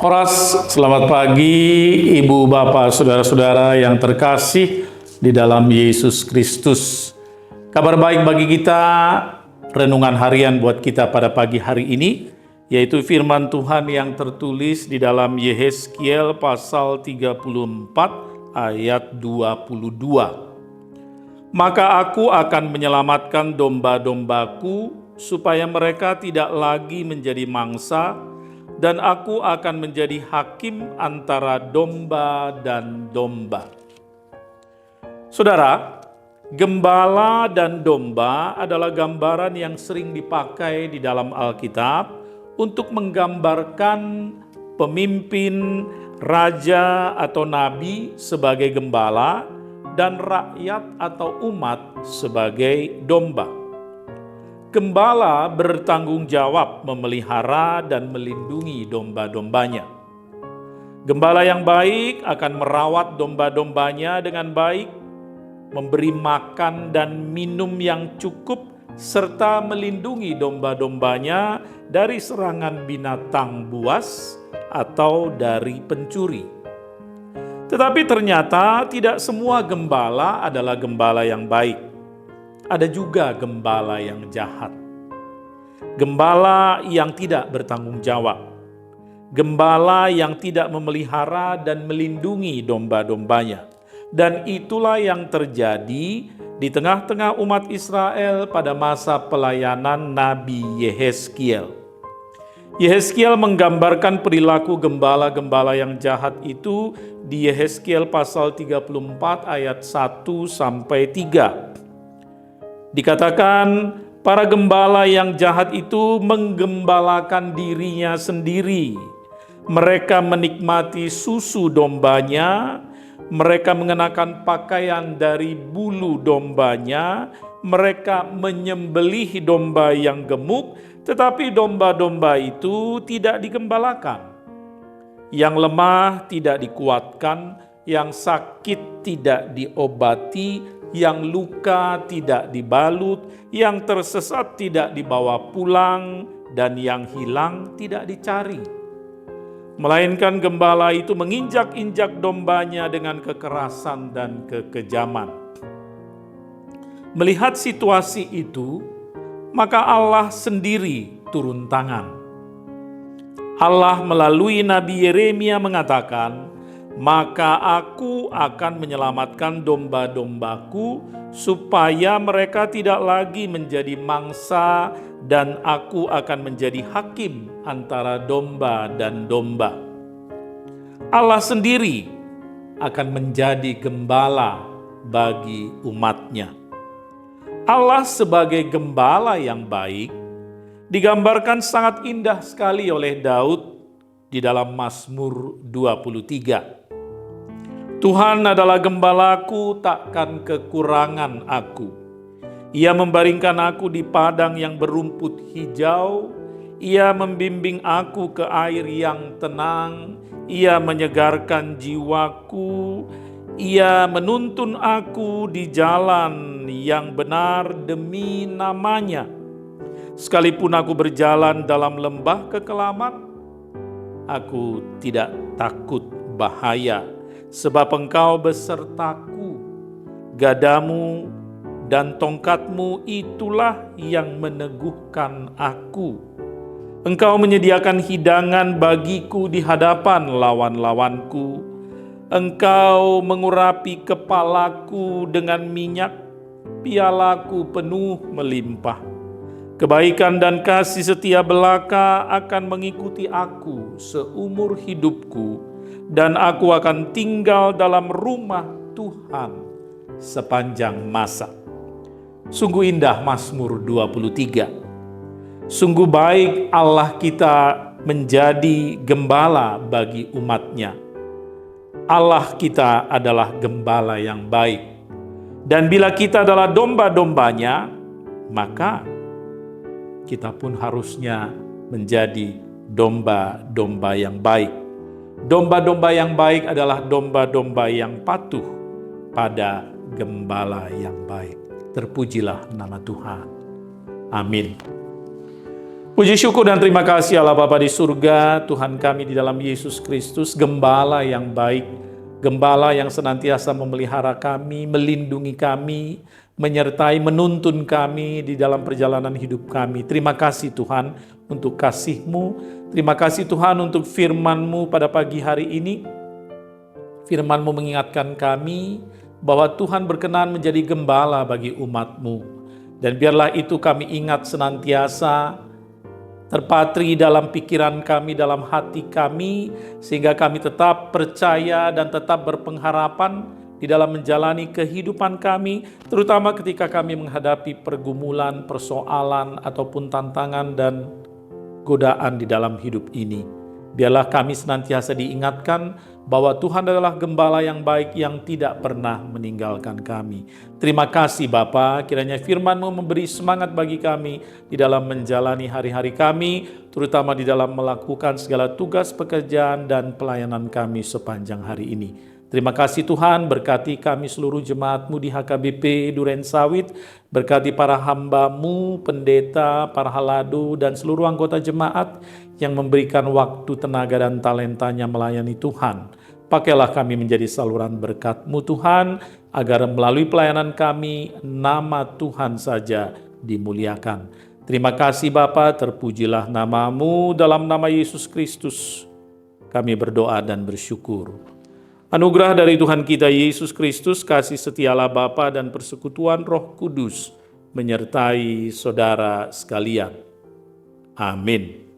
Horas, selamat pagi Ibu, Bapak, Saudara-saudara yang terkasih di dalam Yesus Kristus. Kabar baik bagi kita, renungan harian buat kita pada pagi hari ini, yaitu firman Tuhan yang tertulis di dalam Yehezkiel pasal 34 ayat 22. Maka aku akan menyelamatkan domba-dombaku supaya mereka tidak lagi menjadi mangsa, dan aku akan menjadi hakim antara domba dan domba. Saudara, gembala dan domba adalah gambaran yang sering dipakai di dalam Alkitab untuk menggambarkan pemimpin, raja atau nabi sebagai gembala dan rakyat atau umat sebagai domba. Gembala bertanggung jawab memelihara dan melindungi domba-dombanya. Gembala yang baik akan merawat domba-dombanya dengan baik, memberi makan dan minum yang cukup, serta melindungi domba-dombanya dari serangan binatang buas atau dari pencuri. Tetapi ternyata tidak semua gembala adalah gembala yang baik. Ada juga gembala yang jahat. Gembala yang tidak bertanggung jawab. Gembala yang tidak memelihara dan melindungi domba-dombanya. Dan itulah yang terjadi di tengah-tengah umat Israel pada masa pelayanan Nabi Yehezkiel. Yehezkiel menggambarkan perilaku gembala-gembala yang jahat itu di Yehezkiel pasal 34 ayat 1 sampai 3. Dikatakan, para gembala yang jahat itu menggembalakan dirinya sendiri. Mereka menikmati susu dombanya, mereka mengenakan pakaian dari bulu dombanya, mereka menyembelih domba yang gemuk, tetapi domba-domba itu tidak digembalakan. Yang lemah tidak dikuatkan, yang sakit tidak diobati, yang luka tidak dibalut, yang tersesat tidak dibawa pulang, dan yang hilang tidak dicari. Melainkan gembala itu menginjak-injak dombanya dengan kekerasan dan kekejaman. Melihat situasi itu, maka Allah sendiri turun tangan. Allah melalui Nabi Yeremia mengatakan, maka aku akan menyelamatkan domba-dombaku supaya mereka tidak lagi menjadi mangsa, dan aku akan menjadi hakim antara domba dan domba. Allah sendiri akan menjadi gembala bagi umatnya. Allah sebagai gembala yang baik digambarkan sangat indah sekali oleh Daud di dalam Mazmur 23. Tuhan adalah gembalaku, takkan kekurangan aku. Ia membaringkan aku di padang yang berumput hijau. Ia membimbing aku ke air yang tenang. Ia menyegarkan jiwaku. Ia menuntun aku di jalan yang benar demi namanya. Sekalipun aku berjalan dalam lembah kekelaman, aku tidak takut bahaya, sebab Engkau besertaku. Gadamu dan tongkatmu itulah yang meneguhkan aku. Engkau menyediakan hidangan bagiku di hadapan lawan-lawanku. Engkau mengurapi kepalaku dengan minyak, pialaku penuh melimpah. Kebaikan dan kasih setia belaka akan mengikuti aku seumur hidupku, dan aku akan tinggal dalam rumah Tuhan sepanjang masa. Sungguh indah Mazmur 23. Sungguh baik Allah kita menjadi gembala bagi umatnya. Allah kita adalah gembala yang baik. Dan bila kita adalah domba-dombanya, maka kita pun harusnya menjadi domba-domba yang baik. Domba-domba yang baik adalah domba-domba yang patuh pada gembala yang baik. Terpujilah nama Tuhan. Amin. Puji syukur dan terima kasih Allah Bapa di surga, Tuhan kami di dalam Yesus Kristus, gembala yang baik, gembala yang senantiasa memelihara kami, melindungi kami, menyertai, menuntun kami di dalam perjalanan hidup kami. Terima kasih Tuhan untuk kasih-Mu, terima kasih Tuhan untuk firman-Mu pada pagi hari ini. Firman-Mu mengingatkan kami bahwa Tuhan berkenan menjadi gembala bagi umat-Mu. Dan biarlah itu kami ingat senantiasa, terpatri dalam pikiran kami, dalam hati kami, sehingga kami tetap percaya dan tetap berpengharapan di dalam menjalani kehidupan kami, terutama ketika kami menghadapi pergumulan, persoalan, ataupun tantangan dan godaan di dalam hidup ini. Biarlah kami senantiasa diingatkan bahwa Tuhan adalah gembala yang baik yang tidak pernah meninggalkan kami. Terima kasih Bapa, kiranya firman-Mu memberi semangat bagi kami di dalam menjalani hari-hari kami, terutama di dalam melakukan segala tugas pekerjaan dan pelayanan kami sepanjang hari ini. Terima kasih Tuhan, berkati kami seluruh jemaat-Mu di HKBP Duren Sawit, berkati para hamba-Mu, pendeta, para haladu, dan seluruh anggota jemaat yang memberikan waktu, tenaga, dan talentanya melayani Tuhan. Pakailah kami menjadi saluran berkat-Mu Tuhan, agar melalui pelayanan kami, nama Tuhan saja dimuliakan. Terima kasih Bapa, terpujilah nama-Mu, dalam nama Yesus Kristus kami berdoa dan bersyukur. Anugerah dari Tuhan kita Yesus Kristus, kasih setia Allah Bapa dan persekutuan Roh Kudus menyertai saudara sekalian. Amin.